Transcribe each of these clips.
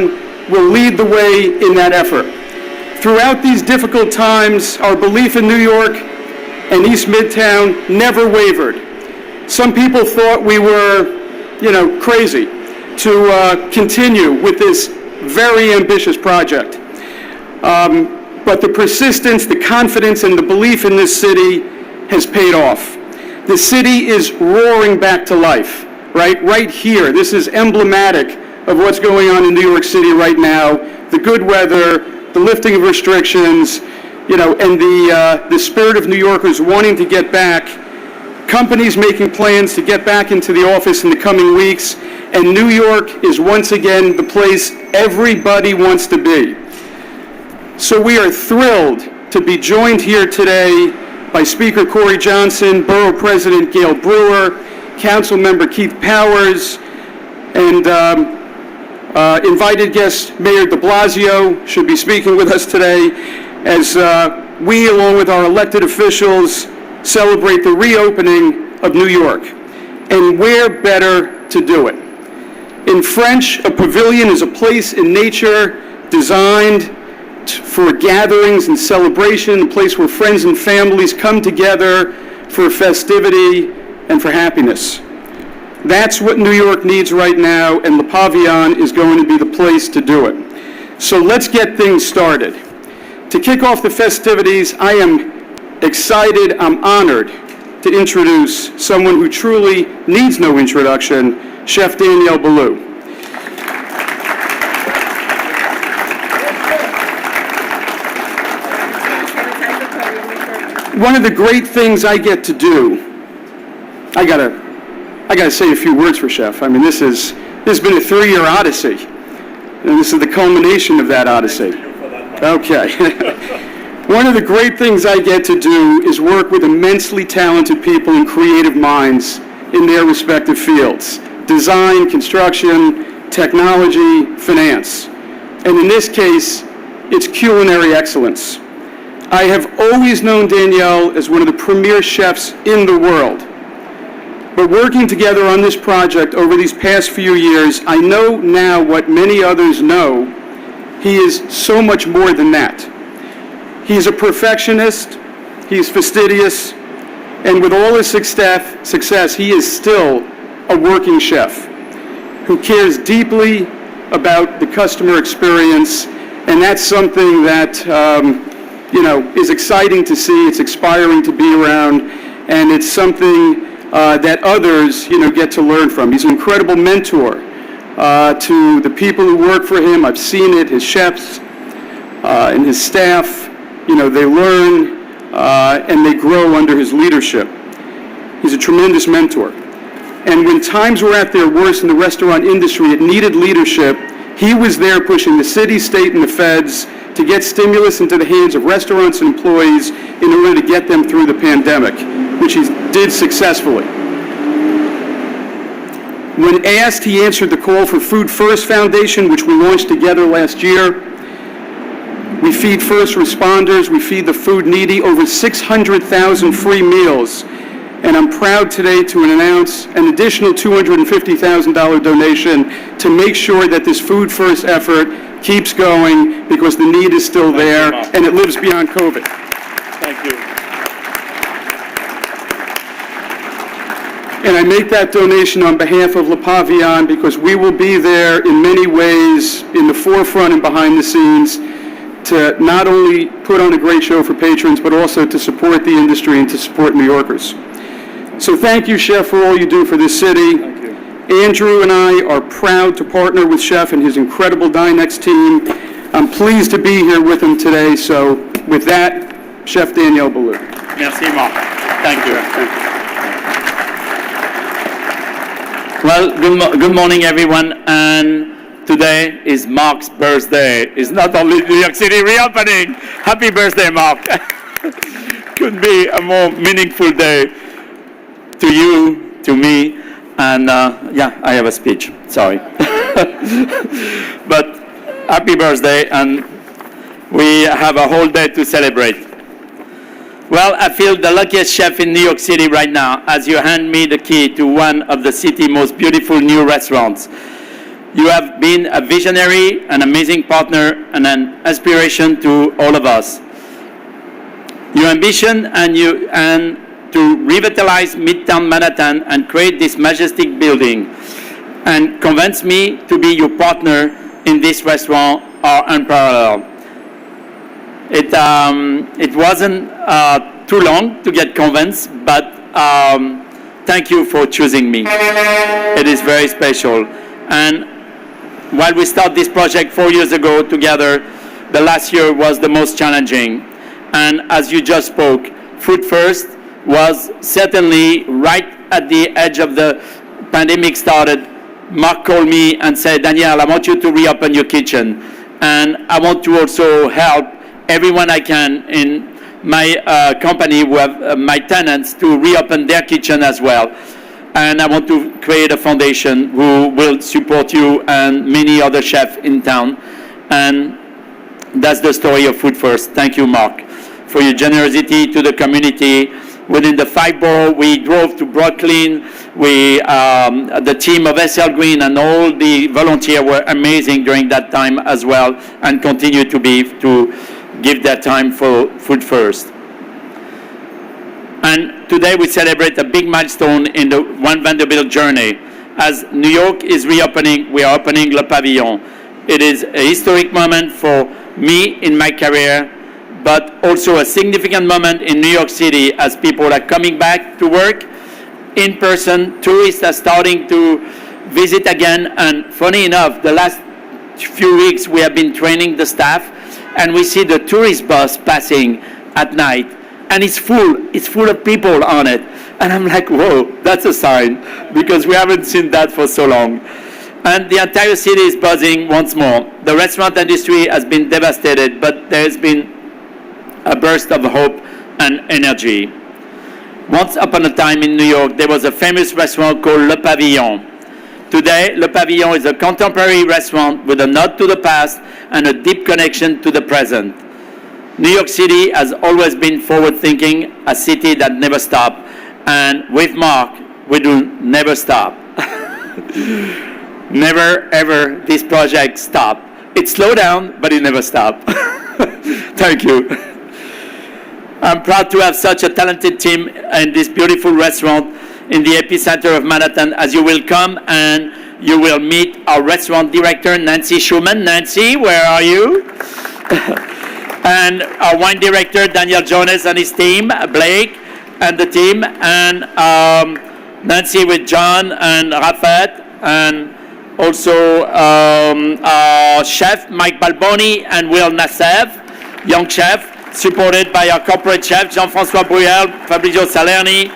Pavillon will lead the way in that effort. Throughout these difficult times, our belief in New York and East Midtown never wavered. Some people thought we were, crazy to continue with this very ambitious project. But the persistence, the confidence, and the belief in this city has paid off. The city is roaring back to life, right here. This is emblematic of what's going on in New York City right now. The good weather, the lifting of restrictions, and the spirit of New Yorkers wanting to get back. Companies making plans to get back into the office in the coming weeks, and New York is once again the place everybody wants to be. So we are thrilled to be joined here today by Speaker Corey Johnson, Borough President Gail Brewer, Council Member Keith Powers, and invited guest Mayor de Blasio should be speaking with us today as we, along with our elected officials, celebrate the reopening of New York. And where better to do it? In French, a pavilion is a place in nature designed for gatherings and celebration, a place where friends and families come together for festivity and for happiness. That's what New York needs right now, and the Pavillon is going to be the place to do it. So let's get things started. To kick off the festivities, I am excited, I'm honored to introduce someone who truly needs no introduction, Chef Danielle Boulud. One of the great things I get to do, I gotta say a few words for Chef. I mean, this has been a 3-year odyssey, and this is the culmination of that odyssey. Okay. One of the great things I get to do is work with immensely talented people and creative minds in their respective fields: design, construction, technology, finance. And in this case, it's culinary excellence. I have always known Danielle as one of the premier chefs in the world. But working together on this project over these past few years, I know now what many others know. He is so much more than that. He's a perfectionist, he's fastidious, and with all his success, he is still a working chef who cares deeply about the customer experience, and that's something that is exciting to see. It's inspiring to be around, and it's something that others, get to learn from. He's an incredible mentor to the people who work for him. I've seen it, his chefs and his staff. They learn and they grow under his leadership. He's a tremendous mentor. And when times were at their worst in the restaurant industry, it needed leadership. He was there pushing the city, state, and the feds to get stimulus into the hands of restaurants and employees in order to get them through the pandemic, which he did successfully. When asked, he answered the call for Food First Foundation, which we launched together last year. We feed first responders, we feed the food needy, over 600,000 free meals. And I'm proud today to announce an additional $250,000 donation to make sure that this Food First effort keeps going, because the need is still there and it lives beyond COVID. Thank you. And I make that donation on behalf of Le Pavillon because we will be there in many ways, in the forefront and behind the scenes, to not only put on a great show for patrons, but also to support the industry and to support New Yorkers. So thank you, Chef, for all you do for this city. Thank you. Andrew and I are proud to partner with Chef and his incredible Dinex team. I'm pleased to be here with him today. So with that, Chef Danielle Boulud. Merci, Mark. Thank you. Well, good morning, everyone. And today is Mark's birthday. It's not only New York City reopening. Happy birthday, Mark. Couldn't be a more meaningful day to you, to me. And yeah, I have a speech, sorry. But happy birthday, and we have a whole day to celebrate. Well, I feel the luckiest chef in New York City right now as you hand me the key to one of the city's most beautiful new restaurants. You have been a visionary, an amazing partner, and an inspiration to all of us. Your ambition and to revitalize Midtown Manhattan and create this majestic building and convince me to be your partner in this restaurant are unparalleled. It wasn't too long to get convinced, but thank you for choosing me. It is very special. And while we started this project 4 years ago together, the last year was the most challenging. And as you just spoke, Food First was certainly right at the edge of the pandemic started. Mark called me and said, Daniel, I want you to reopen your kitchen. And I want to also help everyone I can in my company, who have my tenants, to reopen their kitchen as well. And I want to create a foundation who will support you and many other chefs in town. And that's the story of Food First. Thank you, Mark, for your generosity to the community. Within the 5 boroughs, we drove to Brooklyn. The team of SL Green and all the volunteers were amazing during that time as well, and continue to give their time for Food First. And today we celebrate a big milestone in the One Vanderbilt journey. As New York is reopening, we are opening Le Pavillon. It is a historic moment for me in my career, but also a significant moment in New York City as people are coming back to work in person. Tourists are starting to visit again, and funny enough, the last few weeks we have been training the staff, and we see the tourist bus passing at night, and it's full of people on it. And I'm like, whoa, that's a sign, because we haven't seen that for so long. And the entire city is buzzing once more. The restaurant industry has been devastated, but there's been a burst of hope and energy. Once upon a time in New York, there was a famous restaurant called Le Pavillon. Today, Le Pavillon is a contemporary restaurant with a nod to the past and a deep connection to the present. New York City has always been forward-thinking, a city that never stops, and with Mark, we do never stop. Never, ever, this project stop. It slowed down, but it never stopped. Thank you. I'm proud to have such a talented team in this beautiful restaurant in the epicenter of Manhattan, as you will come and you will meet our restaurant director, Nancy Schumann. Nancy, where are you? And our wine director, Daniel Jones, and his team, Blake and the team, and Nancy with John and Rafat, and also our chef, Mike Balboni, and Will Nassef, young chef, supported by our corporate chef, Jean-François Bruyel, Fabrizio Salerni,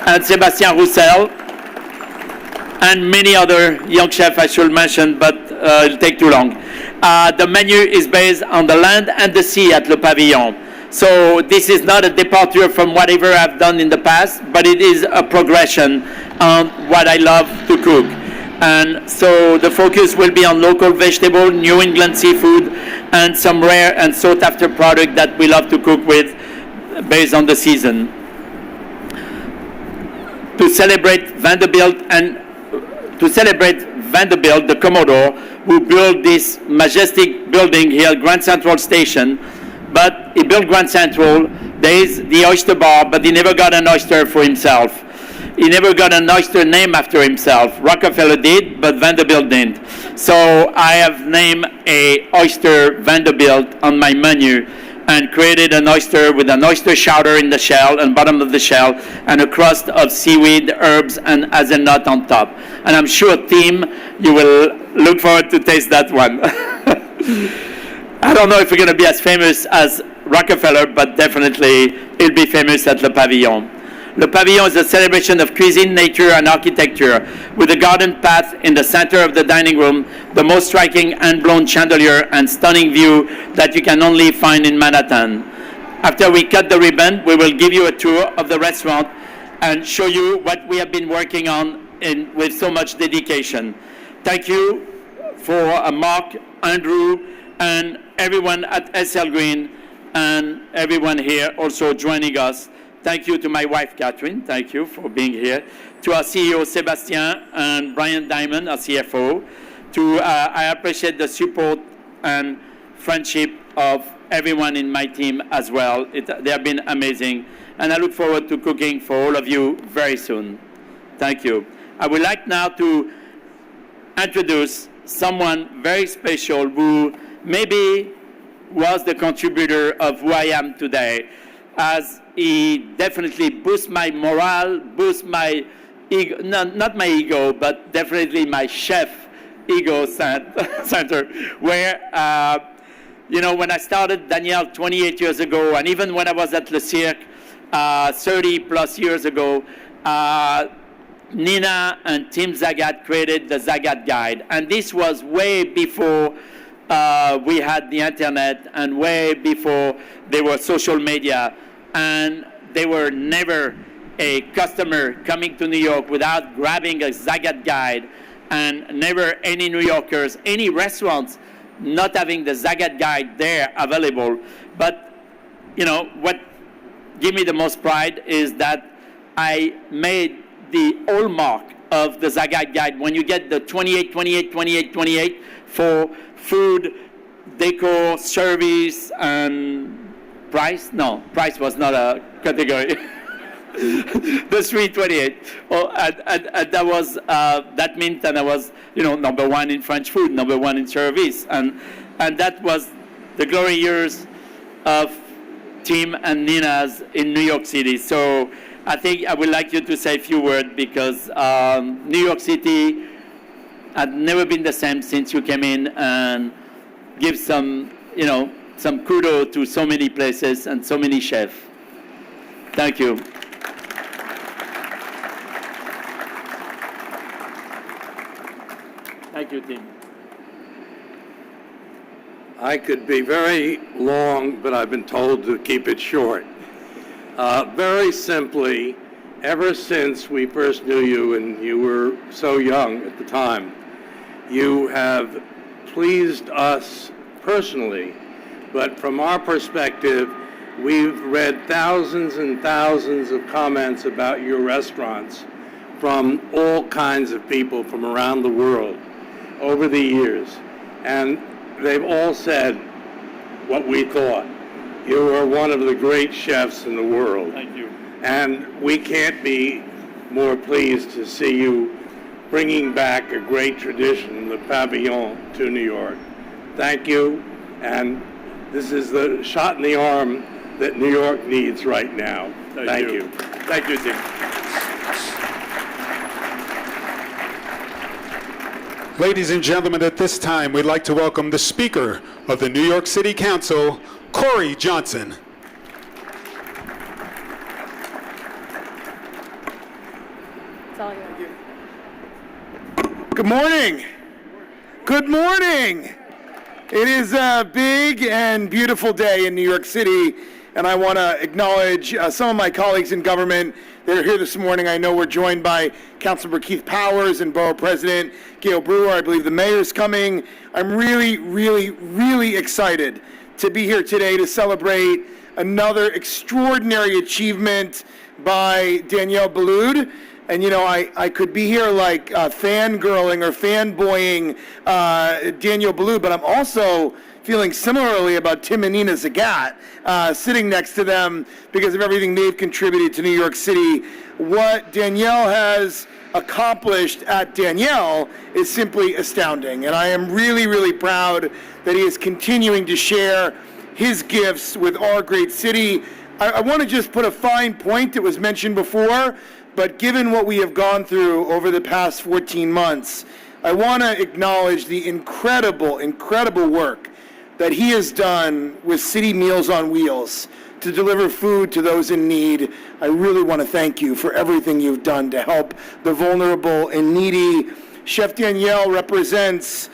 and Sébastien Roussel, and many other young chefs I should mention, but it'll take too long. The menu is based on the land and the sea at Le Pavillon. So this is not a departure from whatever I've done in the past, but it is a progression on what I love to cook. And so the focus will be on local vegetable, New England seafood, and some rare and sought-after product that we love to cook with based on the season. To celebrate Vanderbilt, the Commodore, who built this majestic building here at Grand Central Station. But he built Grand Central. There is the oyster bar, but he never got an oyster for himself. He never got an oyster name after himself. Rockefeller did, but Vanderbilt didn't. So I have named a oyster Vanderbilt on my menu and created an oyster with an oyster chowder in the shell and bottom of the shell and a crust of seaweed, herbs, and hazelnut on top. And I'm sure, team, you will look forward to taste that one. I don't know if we're going to be as famous as Rockefeller, but definitely it'll be famous at Le Pavillon. Le Pavillon is a celebration of cuisine, nature, and architecture, with a garden path in the center of the dining room, the most striking hand-blown chandelier, and stunning view that you can only find in Manhattan. After we cut the ribbon, we will give you a tour of the restaurant and show you what we have been working on with so much dedication. Thank you for Mark, Andrew, and everyone at SL Green, and everyone here also joining us. Thank you to my wife, Catherine. Thank you for being here. To our CEO, Sébastien, and Brian Diamond, our CFO. I appreciate the support and friendship of everyone in my team as well. They have been amazing, and I look forward to cooking for all of you very soon. Thank you. I would like now to introduce someone very special who maybe was the contributor of who I am today, as he definitely boosts my morale, boosts my ego, not my ego, but definitely my chef ego center, where, when I started Daniel 28 years ago, and even when I was at Le Cirque 30 plus years ago, Nina and Tim Zagat created the Zagat Guide. And this was way before we had the internet and way before there was social media. And there were never a customer coming to New York without grabbing a Zagat Guide, and never any New Yorkers, any restaurants not having the Zagat Guide there available. But, what gave me the most pride is that I made the hallmark of the Zagat Guide. When you get the 28, 28, 28, 28 for food, decor, service, and price? No, price was not a category. The 328. Oh, and that was that meant that I was, number one in French food, number one in service, and that was the glory years of Tim and Nina's in New York City. So I think I would like you to say a few words, because New York City had never been the same since you came in, and give some kudos to so many places and so many chefs. Thank you. Thank you, Tim. I could be very long, but I've been told to keep it short. Very simply, ever since we first knew you, and you were so young at the time, you have pleased us personally, but from our perspective, we've read thousands and thousands of comments about your restaurants from all kinds of people from around the world over the years, and they've all said what we thought. You are one of the great chefs in the world. Thank you. And we can't be more pleased to see you bringing back a great tradition, the Pavillon, to New York. Thank you, and this is the shot in the arm that New York needs right now. Thank you. Thank you, Tim. Ladies and gentlemen, at this time, we'd like to welcome the Speaker of the New York City Council, Corey Johnson. It's all yours. Good morning. Good morning. It is a big and beautiful day in New York City, and I want to acknowledge some of my colleagues in government that are here this morning. I know we're joined by Councilmember Keith Powers and Borough President Gail Brewer. I believe the mayor's coming. I'm really, really, really excited to be here today to celebrate another extraordinary achievement by Danielle Boulud. And, I could be here like fangirling or fanboying Danielle Boulud, but I'm also feeling similarly about Tim and Nina Zagat sitting next to them because of everything they've contributed to New York City. What Danielle has accomplished at Danielle is simply astounding. And I am really, really proud that he is continuing to share his gifts with our great city. I want to just put a fine point that was mentioned before, but given what we have gone through over the past 14 months, I want to acknowledge the incredible, incredible work that he has done with City Meals on Wheels to deliver food to those in need. I really want to thank you for everything you've done to help the vulnerable and needy. Chef Danielle represents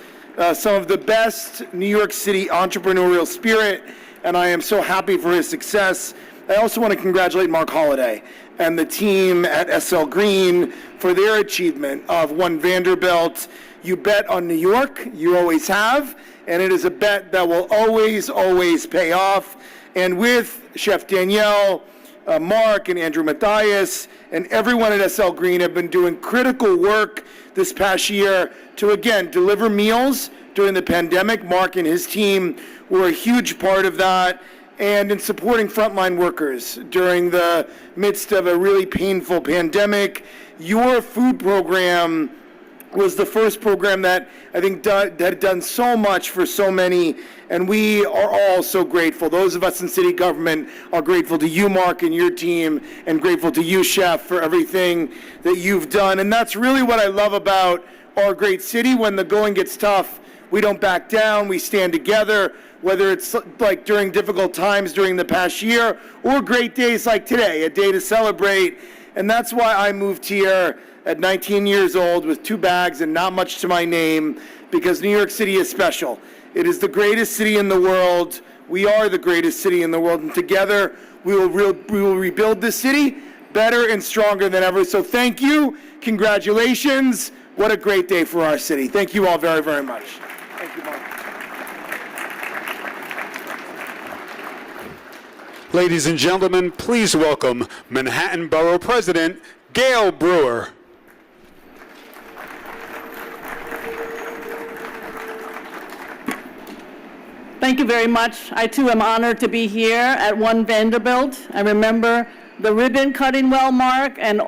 some of the best New York City entrepreneurial spirit, and I am so happy for his success. I also want to congratulate Mark Holliday and the team at SL Green for their achievement of One Vanderbilt. You bet on New York, you always have, and it is a bet that will always, always pay off. And with Chef Danielle, Mark and Andrew Mathias and everyone at SL Green have been doing critical work this past year to, again, deliver meals during the pandemic. Mark and his team were a huge part of that, and in supporting frontline workers during the midst of a really painful pandemic. Your food program was the first program that I think that had done so much for so many, and we are all so grateful. Those of us in city government are grateful to you, Mark, and your team, and grateful to you, Chef, for everything that you've done. And that's really what I love about our great city. When the going gets tough, we don't back down, we stand together, whether it's like during difficult times during the past year or great days like today, a day to celebrate. And that's why I moved here at 19 years old with 2 bags and not much to my name, because New York City is special. It is the greatest city in the world. We are the greatest city in the world, and together we will rebuild this city better and stronger than ever. So thank you, congratulations. What a great day for our city. Thank you all very, very much. Thank you, Mark. Ladies and gentlemen, please welcome Manhattan Borough President Gail Brewer. Thank you very much. I too am honored to be here at 1 Vanderbilt. I remember the ribbon cutting well, Mark, and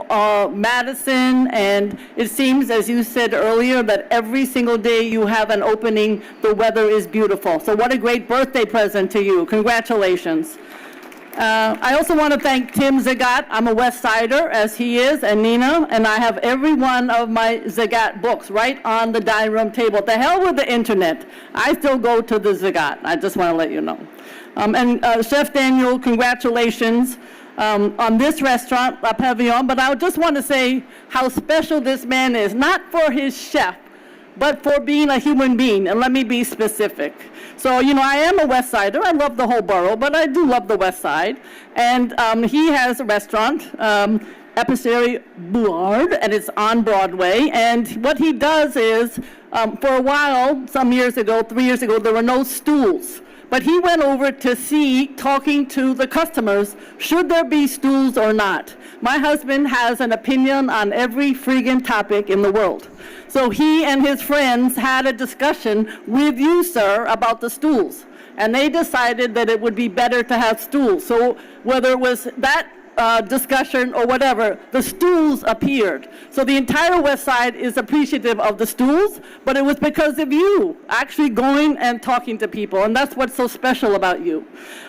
Madison, and it seems, as you said earlier, that every single day you have an opening, the weather is beautiful. So what a great birthday present to you. Congratulations. I also want to thank Tim Zagat. I'm a West Sider, as he is, and Nina, and I have every one of my Zagat books right on the dining room table. The hell with the internet. I still go to the Zagat. I just want to let you know. And Chef Daniel, congratulations on this restaurant, Pavillon, but I just want to say how special this man is, not for his chef, but for being a human being, and let me be specific. So, you know, I am a West Sider. I love the whole borough, but I do love the West Side. And he has a restaurant, Epicerie Boulud, and it's on Broadway. And what he does is, for a while, some years ago, 3 years ago, there were no stools. But he went over to see, talking to the customers, should there be stools or not? My husband has an opinion on every friggin' topic in the world. So he and his friends had a discussion with you, sir, about the stools. And they decided that it would be better to have stools. So whether it was that discussion or whatever, the stools appeared. So the entire West Side is appreciative of the stools, but it was because of you actually going and talking to people, and that's what's so special about you.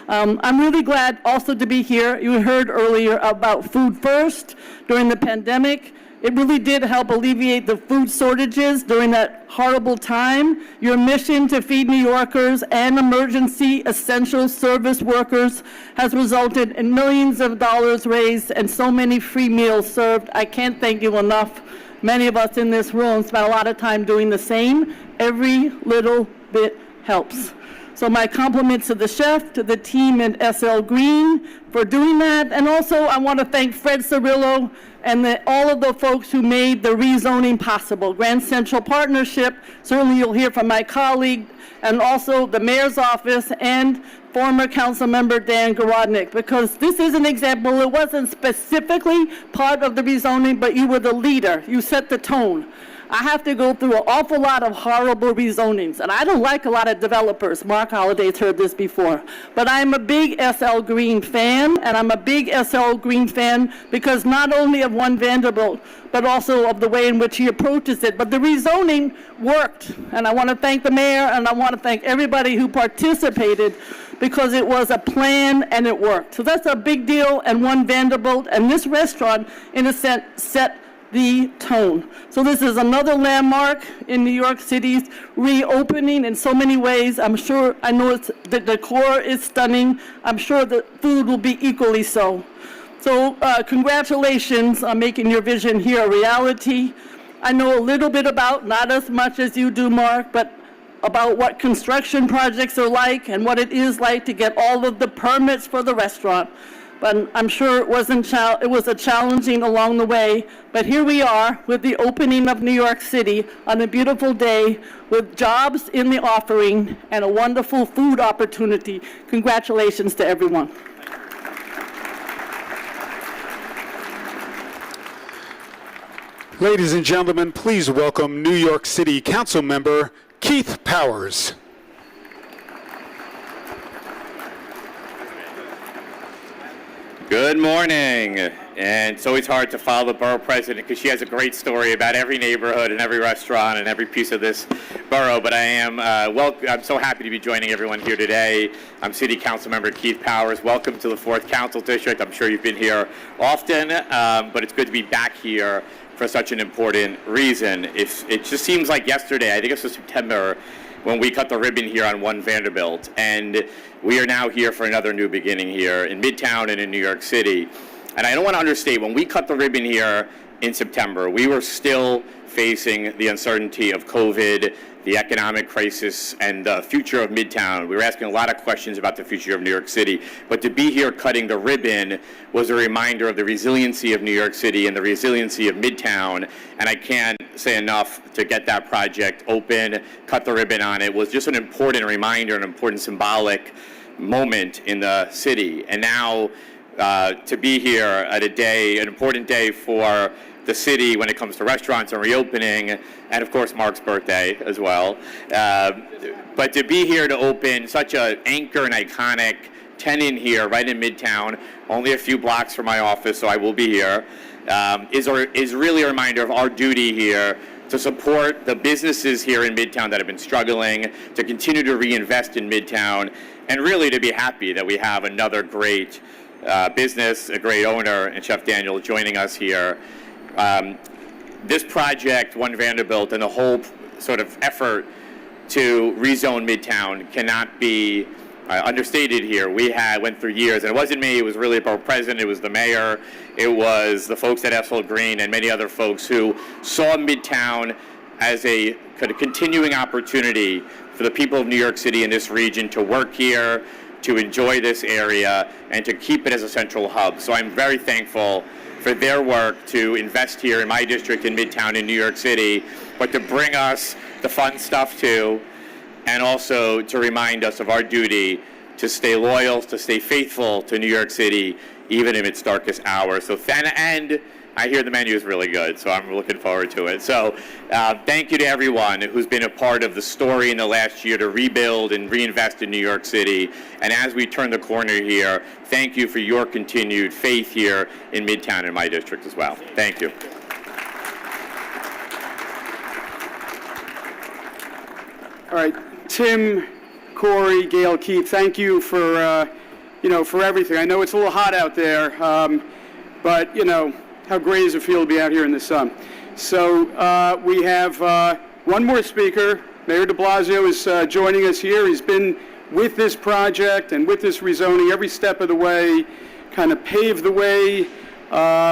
I'm really glad also to be here. You heard earlier about Food First during the pandemic. It really did help alleviate the food shortages during that horrible time. Your mission to feed New Yorkers and emergency essential service workers has resulted in millions of dollars raised and so many free meals served. I can't thank you enough. Many of us in this room spent a lot of time doing the same. Every little bit helps. So my compliments to the chef, to the team at SL Green for doing that. And also I want to thank Fred Cirillo and all of the folks who made the rezoning possible. Grand Central Partnership, certainly you'll hear from my colleague, and also the mayor's office and former council member Dan Garodnick, because this is an example. It wasn't specifically part of the rezoning, but you were the leader. You set the tone. I have to go through an awful lot of horrible rezonings, and I don't like a lot of developers. Mark Holliday's heard this before. But I'm a big SL Green fan, and I'm a big SL Green fan because not only of 1 Vanderbilt, but also of the way in which he approaches it. But the rezoning worked, and I want to thank the mayor, and I want to thank everybody who participated, because it was a plan and it worked. So that's a big deal, and 1 Vanderbilt, and this restaurant, in a sense, set the tone. So this is another landmark in New York City's reopening in so many ways. I know the decor is stunning. I'm sure the food will be equally so. So congratulations on making your vision here a reality. I know a little bit about, not as much as you do, Mark, but about what construction projects are like and what it is like to get all of the permits for the restaurant. But I'm sure it was a challenging along the way. But here we are with the opening of New York City on a beautiful day with jobs in the offering and a wonderful food opportunity. Congratulations to everyone. Ladies and gentlemen, please welcome New York City Council member Keith Powers. Good morning. And it's always hard to follow the borough president because she has a great story about every neighborhood and every restaurant and every piece of this borough. But I'm so happy to be joining everyone here today. I'm City Council member Keith Powers. Welcome to the 4th Council District. I'm sure you've been here often, but it's good to be back here for such an important reason. It just seems like yesterday, I think it was September, when we cut the ribbon here on 1 Vanderbilt. And we are now here for another new beginning here in Midtown and in New York City. And I don't want to understate, when we cut the ribbon here in September, we were still facing the uncertainty of COVID, the economic crisis, and the future of Midtown. We were asking a lot of questions about the future of New York City. But to be here cutting the ribbon was a reminder of the resiliency of New York City and the resiliency of Midtown. And I can't say enough to get that project open, cut the ribbon on it. Was just an important reminder, an important symbolic moment in the city. And now to be here at an important day for the city when it comes to restaurants and reopening, and of course Mark's birthday as well. But to be here to open such an anchor and iconic tenant here right in Midtown, only a few blocks from my office, so I will be here, is really a reminder of our duty here to support the businesses here in Midtown that have been struggling, to continue to reinvest in Midtown, and really to be happy that we have another great business, a great owner, and Chef Daniel joining us here. This project, 1 Vanderbilt, and the whole sort of effort to rezone Midtown cannot be understated here. We went through years, and it wasn't me, it was really the president, it was the mayor, it was the folks at Ethel Green and many other folks who saw Midtown as a kind of continuing opportunity for the people of New York City and this region to work here, to enjoy this area, and to keep it as a central hub. So I'm very thankful for their work to invest here in my district in Midtown in New York City, but to bring us the fun stuff too, and also to remind us of our duty to stay loyal, to stay faithful to New York City, even in its darkest hours. So, and I hear the menu is really good, so I'm looking forward to it. So thank you to everyone who's been a part of the story in the last year to rebuild and reinvest in New York City. And as we turn the corner here, thank you for your continued faith here in Midtown and my district as well. Thank you. All right, Tim, Corey, Gail, Keith, thank you for, for everything. I know it's a little hot out there, but, how great does it feel to be out here in the sun? So we have one more speaker. Mayor de Blasio is joining us here. He's been with this project and with this rezoning every step of the way, kind of paved the way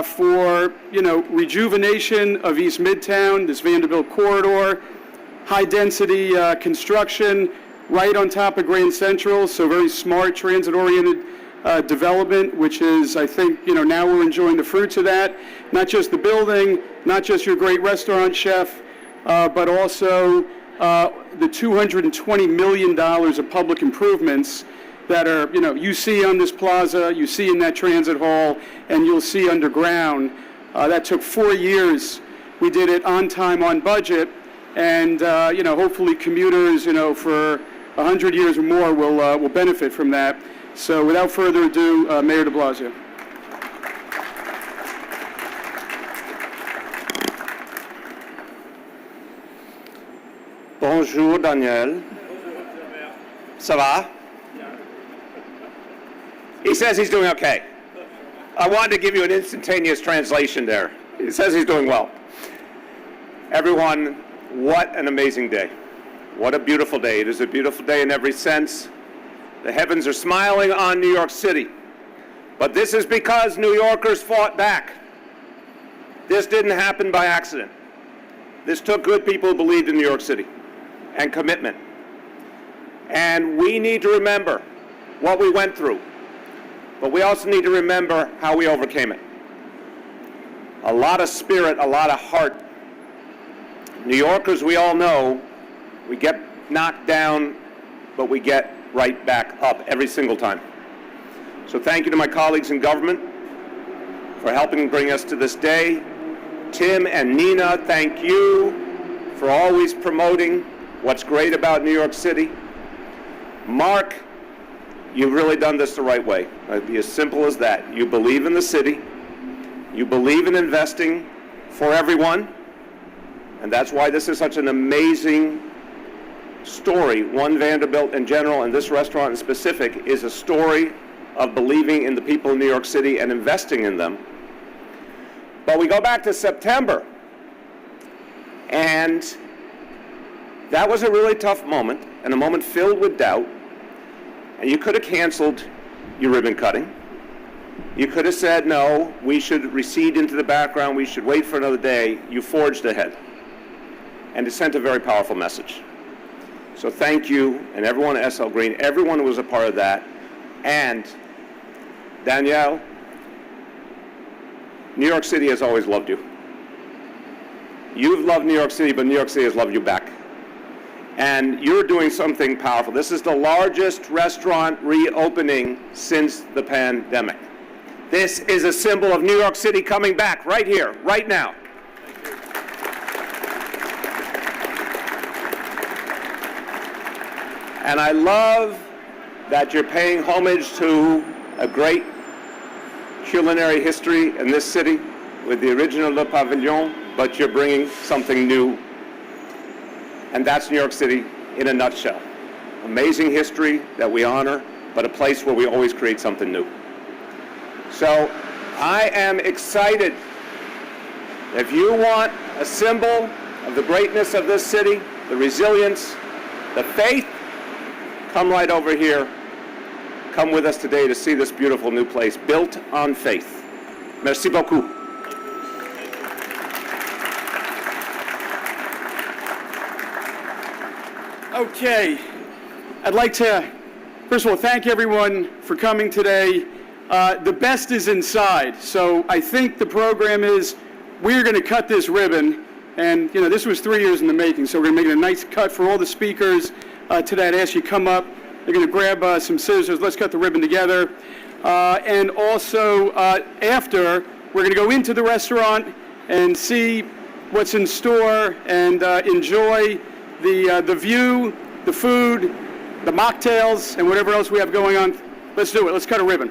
for, rejuvenation of East Midtown, this Vanderbilt corridor, high-density construction right on top of Grand Central, so very smart, transit-oriented development, which is, I think, now we're enjoying the fruits of that. Not just the building, not just your great restaurant, chef, but also the $220 million of public improvements that are, you see on this plaza, you see in that transit hall, and you'll see underground. That took 4 years. We did it on time, on budget, and, hopefully commuters, for 100 years or more will benefit from that. So without further ado, Mayor de Blasio. Bonjour, Daniel. Ça va? He says he's doing okay. I wanted to give you an instantaneous translation there. He says he's doing well. Everyone, what an amazing day. What a beautiful day. It is a beautiful day in every sense. The heavens are smiling on New York City. But this is because New Yorkers fought back. This didn't happen by accident. This took good people who believed in New York City and commitment. And we need to remember what we went through, but we also need to remember how we overcame it. A lot of spirit, a lot of heart. New Yorkers, we all know, we get knocked down, but we get right back up every single time. So thank you to my colleagues in government for helping bring us to this day. Tim and Nina, thank you for always promoting what's great about New York City. Mark, you've really done this the right way. It'd be as simple as that. You believe in the city. You believe in investing for everyone. And that's why this is such an amazing story. One Vanderbilt in general, and this restaurant in specific, is a story of believing in the people of New York City and investing in them. But we go back to September, and that was a really tough moment, and a moment filled with doubt. And you could have canceled your ribbon cutting. You could have said, no, we should recede into the background, we should wait for another day. You forged ahead. And it sent a very powerful message. So thank you, and everyone at SL Green, everyone who was a part of that. And Danielle, New York City has always loved you. You've loved New York City, but New York City has loved you back. And you're doing something powerful. This is the largest restaurant reopening since the pandemic. This is a symbol of New York City coming back right here, right now. And I love that you're paying homage to a great culinary history in this city with the original Le Pavillon, but you're bringing something new. And that's New York City in a nutshell. Amazing history that we honor, but a place where we always create something new. So I am excited. If you want a symbol of the greatness of this city, the resilience, the faith, come right over here. Come with us today to see this beautiful new place built on faith. Merci beaucoup. Okay. I'd like to, first of all, thank everyone for coming today. The best is inside. So I think the program is we're going to cut this ribbon. And, you know, this was 3 years in the making. So we're going to make it a nice cut for all the speakers today. I'd ask you to come up. They're going to grab some scissors. Let's cut the ribbon together. And also, after, we're going to go into the restaurant and see what's in store and enjoy the view, the food, the mocktails, and whatever else we have going on. Let's do it. Let's cut a ribbon.